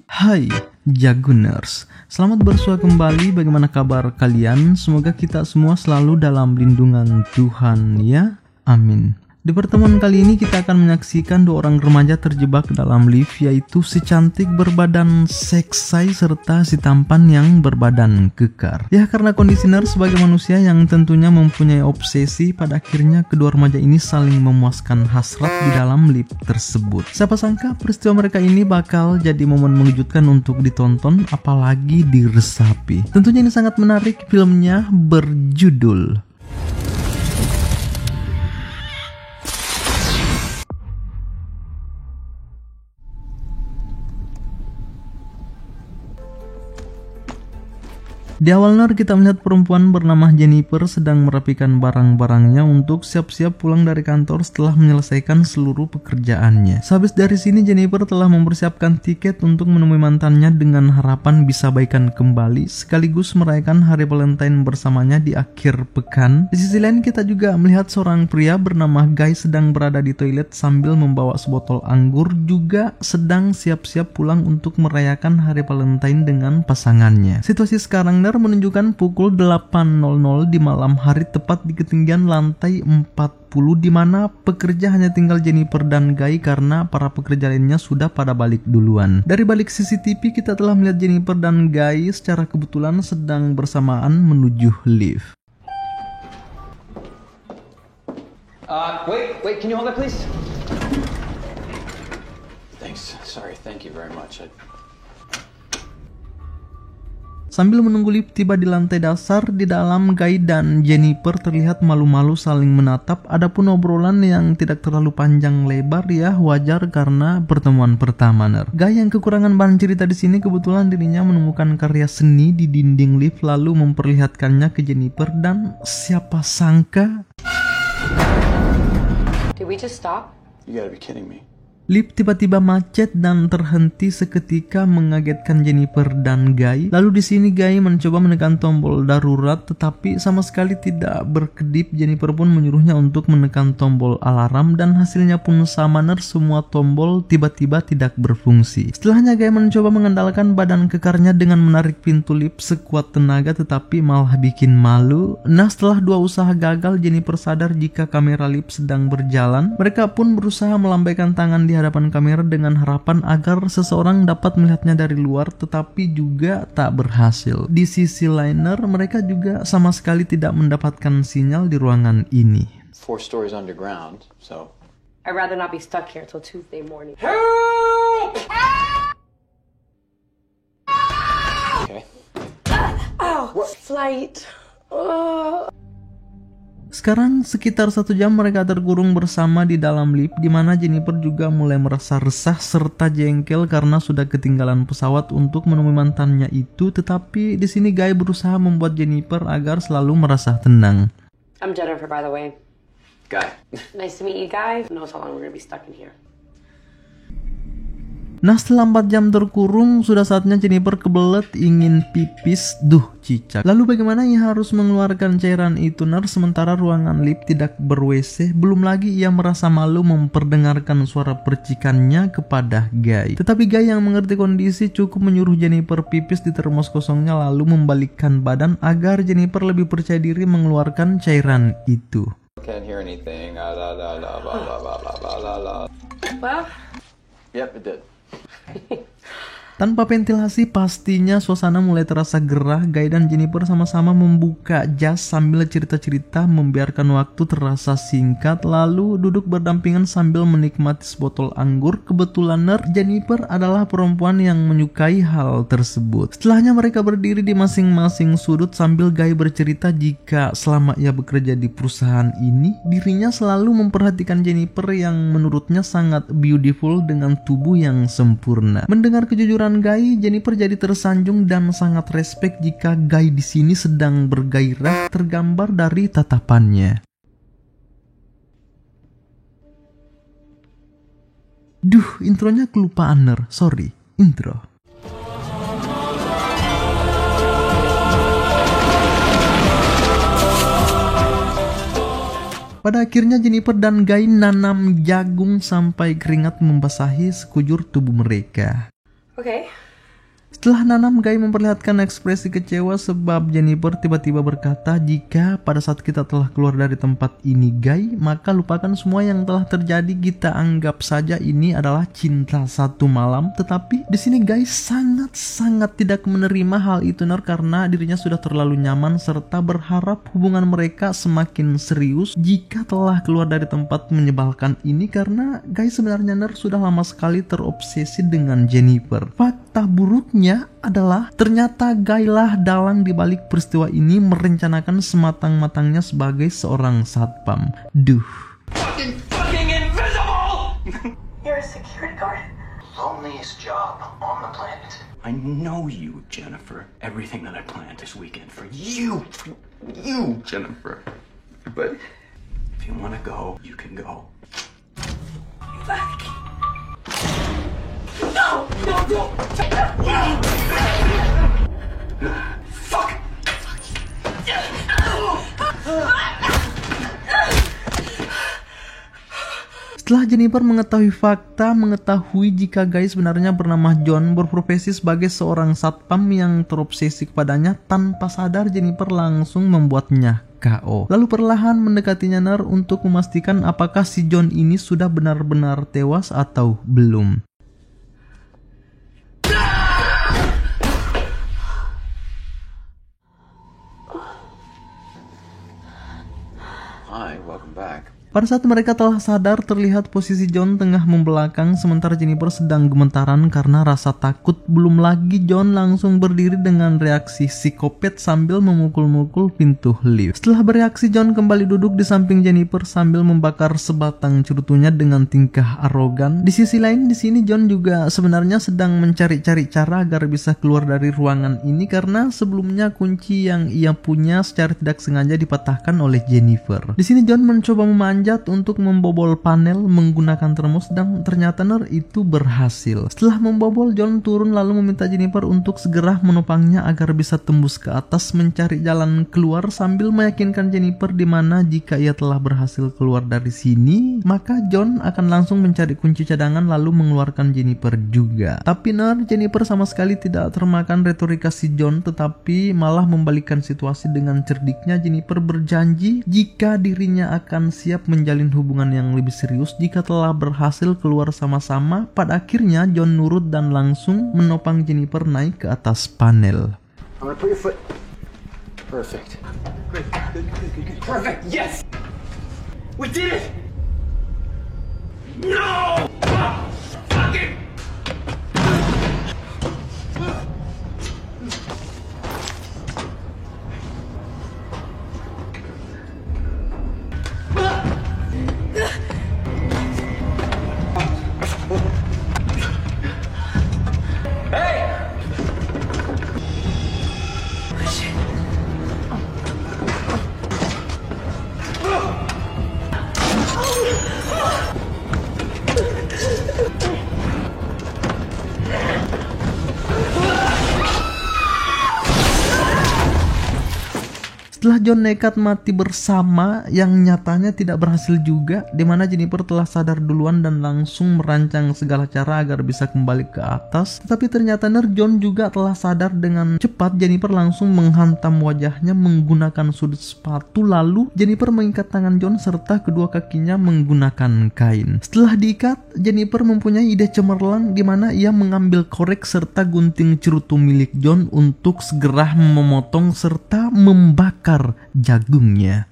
Hai Jaguners, selamat bersua kembali. Bagaimana kabar kalian? Semoga kita semua selalu dalam lindungan Tuhan ya, amin. Di pertemuan kali ini kita akan menyaksikan dua orang remaja terjebak dalam lift, yaitu si cantik berbadan seksai serta si tampan yang berbadan kekar. Ya, karena kondisi nerd sebagai manusia yang tentunya mempunyai obsesi, pada akhirnya kedua remaja ini saling memuaskan hasrat di dalam lift tersebut. Siapa sangka peristiwa mereka ini bakal jadi momen mengejutkan untuk ditonton, apalagi diresapi. Tentunya ini sangat menarik. Filmnya berjudul Di awal kita melihat perempuan bernama Jennifer sedang merapikan barang-barangnya untuk siap-siap pulang dari kantor setelah menyelesaikan seluruh pekerjaannya. Sehabis dari sini, Jennifer telah mempersiapkan tiket untuk menemui mantannya dengan harapan bisa baikan kembali sekaligus merayakan hari Valentine bersamanya di akhir pekan. Di sisi lain, kita juga melihat seorang pria bernama Guy sedang berada di toilet sambil membawa sebotol anggur, juga sedang siap-siap pulang untuk merayakan hari Valentine dengan pasangannya. Situasi sekarang menunjukkan pukul 8.00 di malam hari, tepat di ketinggian lantai 40, di mana pekerja hanya tinggal Jennifer dan Guy karena para pekerja lainnya sudah pada balik duluan. Dari balik CCTV kita telah melihat Jennifer dan Guy secara kebetulan sedang bersamaan menuju lift. Wait, can you hold that please? Thanks, sorry, thank you very much. Sambil menunggu lift tiba di lantai dasar, di dalam Guy dan Jennifer terlihat malu-malu saling menatap. Adapun obrolan yang tidak terlalu panjang lebar, ya wajar karena pertemuan pertama. Guy yang kekurangan bahan cerita di sini kebetulan dirinya menemukan karya seni di dinding lift lalu memperlihatkannya ke Jennifer, dan siapa sangka Did we just stop? You gotta be kidding me. lift tiba-tiba macet dan terhenti seketika, mengagetkan Jennifer dan Guy. Lalu di sini Guy mencoba menekan tombol darurat tetapi sama sekali tidak berkedip. Jennifer pun menyuruhnya untuk menekan tombol alarm dan hasilnya pun sama, semua tombol tiba-tiba tidak berfungsi. Setelahnya Guy mencoba mengandalkan badan kekarnya dengan menarik pintu lift sekuat tenaga tetapi malah bikin malu. Nah, setelah dua usaha gagal, Jennifer sadar jika kamera lift sedang berjalan. Mereka pun berusaha melambaikan tangan di hadapan kamera dengan harapan agar seseorang dapat melihatnya dari luar, tetapi juga tak berhasil. Di sisi lain, mereka juga sama sekali tidak mendapatkan sinyal di ruangan ini. 4 stories underground, so I'd rather not be stuck here till Tuesday morning. okay. What? Flight. Sekarang sekitar 1 jam mereka terkurung bersama di dalam lift, di mana Jennifer juga mulai merasa resah serta jengkel karena sudah ketinggalan pesawat untuk menemui mantannya itu. Tetapi di sini Guy berusaha membuat Jennifer agar selalu merasa tenang. I'm Jennifer, by the way. Guy. Nice to meet you, Guy. Who knows how long we're gonna be stuck in here? Nah, setelah 4 jam terkurung, sudah saatnya Jennifer kebelet ingin pipis. Duh, cicak. Lalu bagaimana ia harus mengeluarkan cairan itu, sementara ruangan lift tidak ber-WC? Belum lagi ia merasa malu memperdengarkan suara percikannya kepada Guy. Tetapi Guy yang mengerti kondisi cukup menyuruh Jennifer pipis di termos kosongnya lalu membalikkan badan agar Jennifer lebih percaya diri mengeluarkan cairan itu. Can't hear anything. Well, Yep, it did. Tanpa ventilasi pastinya suasana mulai terasa gerah. Guy dan Jennifer sama-sama membuka jas sambil cerita-cerita membiarkan waktu terasa singkat, lalu duduk berdampingan sambil menikmati sebotol anggur. Kebetulan Jennifer adalah perempuan yang menyukai hal tersebut. Setelahnya mereka berdiri di masing-masing sudut sambil Guy bercerita jika selama ia bekerja di perusahaan ini, dirinya selalu memperhatikan Jennifer yang menurutnya sangat beautiful dengan tubuh yang sempurna. Mendengar kejujuran Guy, Jennifer jadi tersanjung dan sangat respect jika Guy di sini sedang bergairah, tergambar dari tatapannya. Duh, intronya kelupaan, sorry, intro. Pada akhirnya Jennifer dan Guy nanam jagung sampai keringat membasahi sekujur tubuh mereka. Okay. Setelah nanam, Guy memperlihatkan ekspresi kecewa sebab Jennifer tiba-tiba berkata, jika pada saat kita telah keluar dari tempat ini, Guy, maka lupakan semua yang telah terjadi. Kita anggap saja ini adalah cinta satu malam. Tetapi di sini Guy sangat-sangat tidak menerima hal itu, karena dirinya sudah terlalu nyaman serta berharap hubungan mereka semakin serius jika telah keluar dari tempat menyebalkan ini, karena Guy sebenarnya sudah lama sekali terobsesi dengan Jennifer. Fakta buruknya adalah ternyata Guy lah dalang dibalik peristiwa ini, merencanakan sematang-matangnya sebagai seorang satpam. Fucking invisible! You're a security guard. Loneliest job on the planet. I know you, Jennifer. Everything that I planned this weekend for you, Jennifer. But if you want to go, you can go. No! Fuck! Setelah Jennifer mengetahui jika Guy sebenarnya bernama John, berprofesi sebagai seorang satpam yang terobsesi kepadanya, tanpa sadar Jennifer langsung membuatnya KO. Lalu perlahan mendekatinya untuk memastikan apakah si John ini sudah benar-benar tewas atau belum. Hi, welcome back. Pada saat mereka telah sadar, terlihat posisi John tengah membelakang, sementara Jennifer sedang gemetaran karena rasa takut. Belum lagi John langsung berdiri dengan reaksi psikopat sambil memukul-mukul pintu lift. Setelah bereaksi, John kembali duduk di samping Jennifer sambil membakar sebatang cerutunya dengan tingkah arogan. Di sisi lain, di sini John juga sebenarnya sedang mencari-cari cara agar bisa keluar dari ruangan ini, karena sebelumnya kunci yang ia punya secara tidak sengaja dipatahkan oleh Jennifer. Di sini John mencoba memanjat untuk membobol panel menggunakan termos, dan ternyata itu berhasil. Setelah membobol, John turun lalu meminta Jennifer untuk segera menopangnya agar bisa tembus ke atas mencari jalan keluar, sambil meyakinkan Jennifer di mana jika ia telah berhasil keluar dari sini, maka John akan langsung mencari kunci cadangan lalu mengeluarkan Jennifer juga. Tapi Jennifer sama sekali tidak termakan retorika si John, tetapi malah membalikkan situasi dengan cerdiknya. Jennifer berjanji jika dirinya akan siap menjalin hubungan yang lebih serius jika telah berhasil keluar sama-sama. Pada akhirnya John nurut dan langsung menopang Jennifer naik ke atas panel. I'm gonna put your foot. Perfect. Good. Perfect, yes! We did it! No! Fucking... Setelah John nekat mati bersama, yang nyatanya tidak berhasil juga, di mana Jennifer telah sadar duluan dan langsung merancang segala cara agar bisa kembali ke atas. Tetapi ternyata John juga telah sadar. Dengan cepat Jennifer langsung menghantam wajahnya menggunakan sudut sepatu, lalu Jennifer mengikat tangan John serta kedua kakinya menggunakan kain. Setelah diikat, Jennifer mempunyai ide cemerlang di mana ia mengambil korek serta gunting cerutu milik John untuk segera memotong serta membakar jagungnya.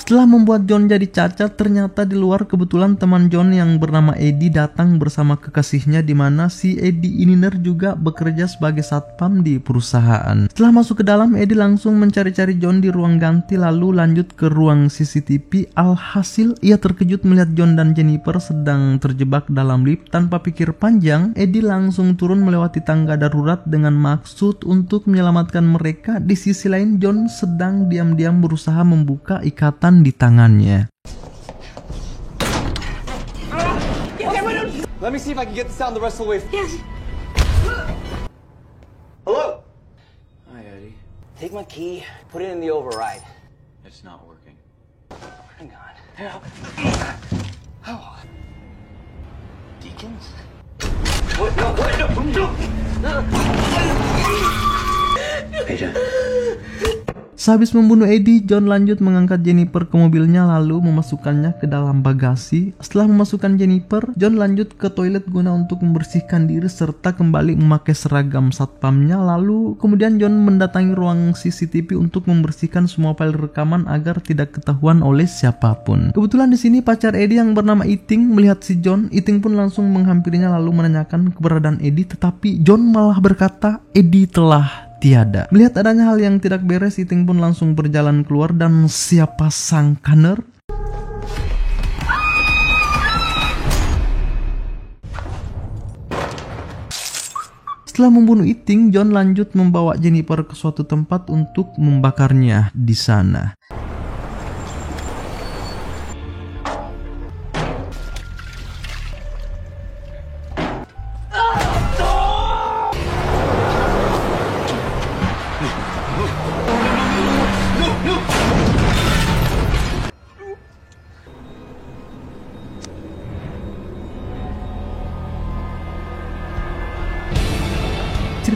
Setelah membuat John jadi cacat, ternyata di luar kebetulan teman John yang bernama Eddie datang bersama kekasihnya, di mana si Eddie ini juga bekerja sebagai satpam di perusahaan. Setelah masuk ke dalam, Eddie langsung mencari-cari John di ruang ganti lalu lanjut ke ruang CCTV. Alhasil ia terkejut melihat John dan Jennifer sedang terjebak dalam lift. Tanpa pikir panjang, Eddie langsung turun melewati tangga darurat dengan maksud untuk menyelamatkan mereka. Di sisi lain, John sedang diam-diam berusaha membuka ikatan di tangannya. Let me see if I can get this out the rest of the way. Yes. Hello? Hi, Eddie. Take my key, put it in the override. It's not working. Hang on. Oh. Deacons? Aiden. Sehabis membunuh Eddie, John lanjut mengangkat Jennifer ke mobilnya lalu memasukkannya ke dalam bagasi. Setelah memasukkan Jennifer, John lanjut ke toilet guna untuk membersihkan diri serta kembali memakai seragam satpamnya. Lalu kemudian John mendatangi ruang CCTV untuk membersihkan semua file rekaman agar tidak ketahuan oleh siapapun. Kebetulan di sini pacar Eddie yang bernama Iting melihat si John. Iting pun langsung menghampirinya lalu menanyakan keberadaan Eddie, tetapi John malah berkata Eddie telah tiada. Melihat adanya hal yang tidak beres, Iting pun langsung berjalan keluar dan siapa sangka setelah membunuh Iting, John lanjut membawa Jennifer ke suatu tempat untuk membakarnya di sana.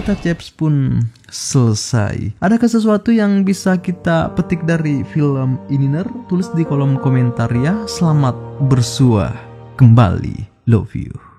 Cerita Chaps pun selesai. Adakah sesuatu yang bisa kita petik dari film ini? Tulis di kolom komentar ya. Selamat bersua kembali. Love you.